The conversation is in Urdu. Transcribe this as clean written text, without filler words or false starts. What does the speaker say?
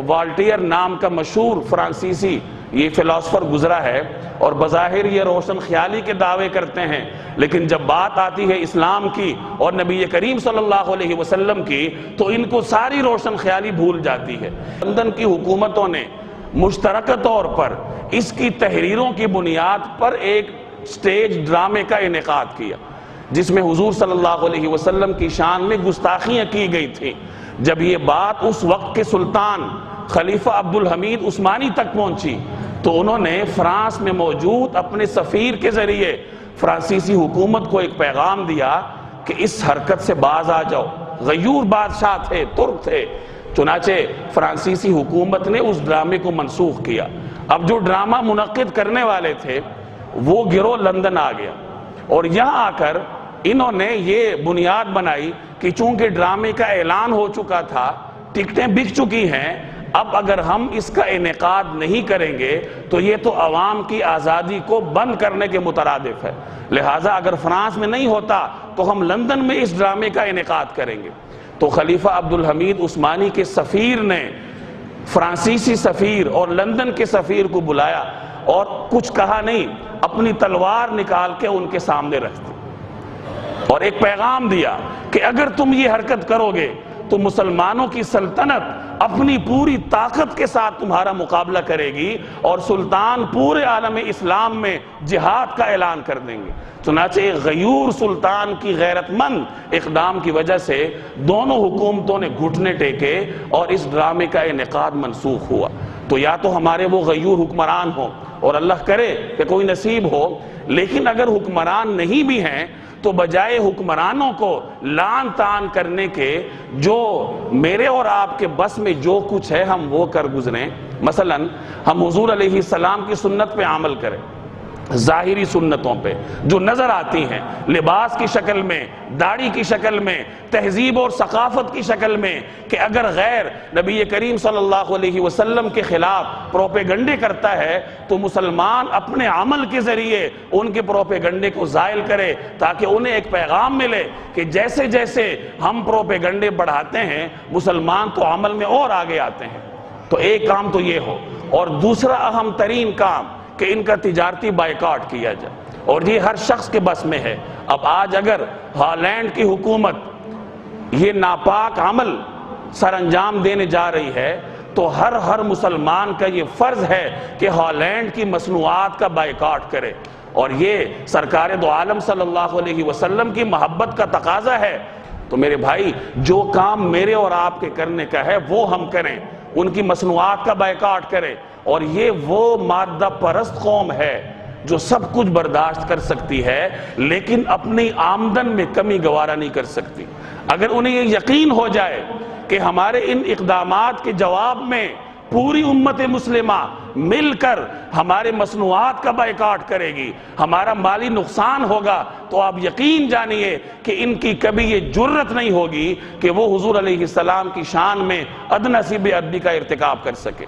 والٹیئر نام کا مشہور فرانسیسی یہ فلاسفر گزرا ہے، اور بظاہر یہ روشن خیالی کے دعوے کرتے ہیں، لیکن جب بات آتی ہے اسلام کی اور نبی کریم صلی اللہ علیہ وسلم کی تو ان کو ساری روشن خیالی بھول جاتی ہے۔ لندن کی حکومتوں نے مشترکہ طور پر اس کی تحریروں کی بنیاد پر ایک سٹیج ڈرامے کا انعقاد کیا، جس میں حضور صلی اللہ علیہ وسلم کی شان میں گستاخیاں کی گئی تھیں۔ جب یہ بات اس وقت کے سلطان خلیفہ عبدالحمید عثمانی تک پہنچی تو انہوں نے فرانس میں موجود اپنے سفیر کے ذریعے فرانسیسی حکومت کو ایک پیغام دیا کہ اس حرکت سے باز آ جاؤ۔ غیور بادشاہ تھے، ترک تھے، چنانچہ فرانسیسی حکومت نے اس ڈرامے کو منسوخ کیا۔ اب جو ڈرامہ منعقد کرنے والے تھے وہ گروہ لندن آ گیا، اور یہاں آ کر انہوں نے یہ بنیاد بنائی کہ چونکہ ڈرامے کا اعلان ہو چکا تھا، ٹکٹیں بک چکی ہیں، اب اگر ہم اس کا انعقاد نہیں کریں گے تو یہ تو عوام کی آزادی کو بند کرنے کے مترادف ہے، لہٰذا اگر فرانس میں نہیں ہوتا تو ہم لندن میں اس ڈرامے کا انعقاد کریں گے۔ تو خلیفہ عبدالحمید عثمانی کے سفیر نے فرانسیسی سفیر اور لندن کے سفیر کو بلایا اور کچھ کہا نہیں، اپنی تلوار نکال کے ان کے سامنے رکھ دی اور ایک پیغام دیا کہ اگر تم یہ حرکت کرو گے تو مسلمانوں کی سلطنت اپنی پوری طاقت کے ساتھ تمہارا مقابلہ کرے گی اور سلطان پورے عالم اسلام میں جہاد کا اعلان کر دیں گے۔ چنانچہ ایک غیور سلطان کی غیرت مند اقدام کی وجہ سے دونوں حکومتوں نے گھٹنے ٹیکے اور اس ڈرامے کا انعقاد منسوخ ہوا۔ تو یا تو ہمارے وہ غیور حکمران ہوں، اور اللہ کرے کہ کوئی نصیب ہو، لیکن اگر حکمران نہیں بھی ہیں تو بجائے حکمرانوں کو لعن طعن کرنے کے جو میرے اور آپ کے بس میں جو کچھ ہے ہم وہ کر گزریں۔ مثلا ہم حضور علیہ السلام کی سنت پہ عمل کریں، ظاہری سنتوں پہ جو نظر آتی ہیں، لباس کی شکل میں، داڑھی کی شکل میں، تہذیب اور ثقافت کی شکل میں، کہ اگر غیر نبی کریم صلی اللہ علیہ وسلم کے خلاف پروپیگنڈے کرتا ہے تو مسلمان اپنے عمل کے ذریعے ان کے پروپیگنڈے کو زائل کرے، تاکہ انہیں ایک پیغام ملے کہ جیسے جیسے ہم پروپیگنڈے بڑھاتے ہیں مسلمان تو عمل میں اور آگے آتے ہیں۔ تو ایک کام تو یہ ہو، اور دوسرا اہم ترین کام کہ ان کا تجارتی بائیکاٹ کیا جائے، اور یہ ہر شخص کے بس میں ہے۔ اب آج اگر ہالینڈ کی حکومت یہ ناپاک عمل سر انجام دینے جا رہی ہے تو ہر مسلمان کا یہ فرض ہے کہ ہالینڈ کی مصنوعات کا بائیکاٹ کرے، اور یہ سرکار دو عالم صلی اللہ علیہ وسلم کی محبت کا تقاضا ہے۔ تو میرے بھائی، جو کام میرے اور آپ کے کرنے کا ہے وہ ہم کریں، ان کی مصنوعات کا بائیکاٹ کریں۔ اور یہ وہ مادہ پرست قوم ہے جو سب کچھ برداشت کر سکتی ہے لیکن اپنی آمدن میں کمی گوارا نہیں کر سکتی۔ اگر انہیں یہ یقین ہو جائے کہ ہمارے ان اقدامات کے جواب میں پوری امت مسلمہ مل کر ہمارے مصنوعات کا بائیکاٹ کرے گی، ہمارا مالی نقصان ہوگا، تو آپ یقین جانیے کہ ان کی کبھی یہ جرت نہیں ہوگی کہ وہ حضور علیہ السلام کی شان میں ادنیٰ سی بے ادبی کا ارتکاب کر سکے۔